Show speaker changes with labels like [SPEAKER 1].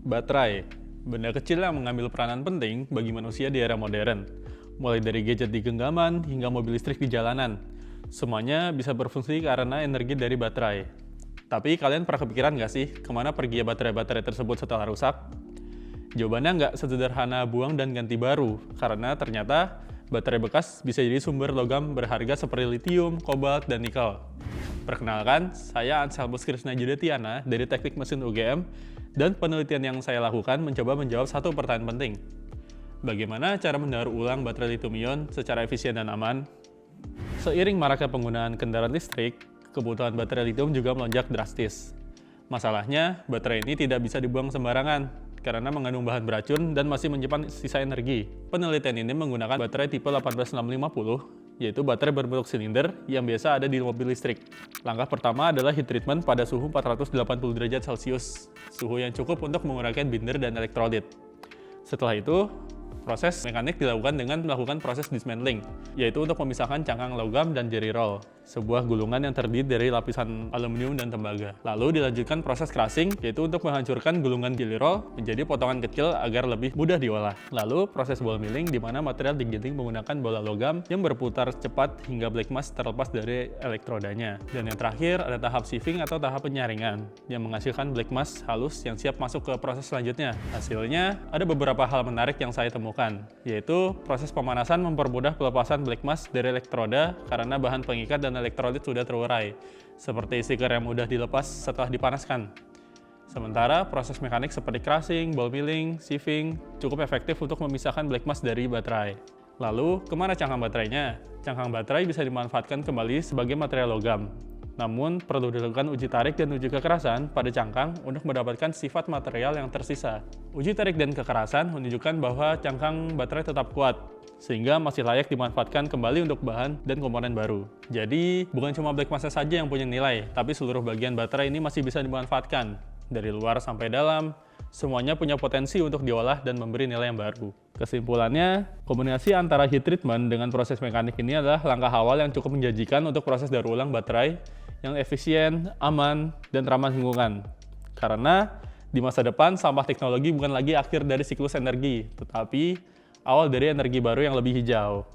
[SPEAKER 1] Baterai, benda kecil yang mengambil peranan penting bagi manusia di era modern. Mulai dari gadget di genggaman hingga mobil listrik di jalanan. Semuanya bisa berfungsi karena energi dari baterai. Tapi kalian pernah kepikiran nggak sih kemana pergi baterai-baterai tersebut setelah rusak? Jawabannya nggak sederhana buang dan ganti baru, karena ternyata baterai bekas bisa jadi sumber logam berharga seperti litium, kobalt, dan nikel. Perkenalkan, saya Anselmus Krisna Judetiana dari Teknik Mesin UGM, dan penelitian yang saya lakukan mencoba menjawab satu pertanyaan penting. Bagaimana cara mendaur ulang baterai lithium-ion secara efisien dan aman? Seiring maraknya penggunaan kendaraan listrik, kebutuhan baterai lithium juga melonjak drastis. Masalahnya, baterai ini tidak bisa dibuang sembarangan, karena mengandung bahan beracun dan masih menyimpan sisa energi. Penelitian ini menggunakan baterai tipe 18650, yaitu baterai berbentuk silinder yang biasa ada di mobil listrik. Langkah pertama adalah heat treatment pada suhu 480 derajat Celcius, suhu yang cukup untuk mengurangkan binder dan elektrolit. Setelah itu, proses mekanik dilakukan dengan melakukan proses dismantling, yaitu untuk memisahkan cangkang logam dan jerry roll, sebuah gulungan yang terdiri dari lapisan aluminium dan tembaga. Lalu dilanjutkan proses crushing, yaitu untuk menghancurkan gulungan jelly roll menjadi potongan kecil agar lebih mudah diolah. Lalu proses ball milling, di mana material digiling menggunakan bola logam yang berputar cepat hingga black mass terlepas dari elektrodanya. Dan yang terakhir ada tahap sieving atau tahap penyaringan, yang menghasilkan black mass halus yang siap masuk ke proses selanjutnya. Hasilnya, ada beberapa hal menarik yang saya temukan, yaitu proses pemanasan mempermudah pelepasan black mass dari elektroda karena bahan pengikat dan elektrolit sudah terurai, seperti stiker yang mudah dilepas setelah dipanaskan. Sementara proses mekanik seperti crushing, ball milling, sieving cukup efektif untuk memisahkan black mass dari baterai. Lalu, kemana cangkang baterainya? Cangkang baterai bisa dimanfaatkan kembali sebagai material logam. Namun, perlu dilakukan uji tarik dan uji kekerasan pada cangkang untuk mendapatkan sifat material yang tersisa. Uji tarik dan kekerasan menunjukkan bahwa cangkang baterai tetap kuat, sehingga masih layak dimanfaatkan kembali untuk bahan dan komponen baru. Jadi, bukan cuma black mass saja yang punya nilai, tapi seluruh bagian baterai ini masih bisa dimanfaatkan. Dari luar sampai dalam, semuanya punya potensi untuk diolah dan memberi nilai yang baru. Kesimpulannya, kombinasi antara heat treatment dengan proses mekanik ini adalah langkah awal yang cukup menjanjikan untuk proses daur ulang baterai yang efisien, aman, dan ramah lingkungan. Karena di masa depan, sampah teknologi bukan lagi akhir dari siklus energi, tetapi awal dari energi baru yang lebih hijau.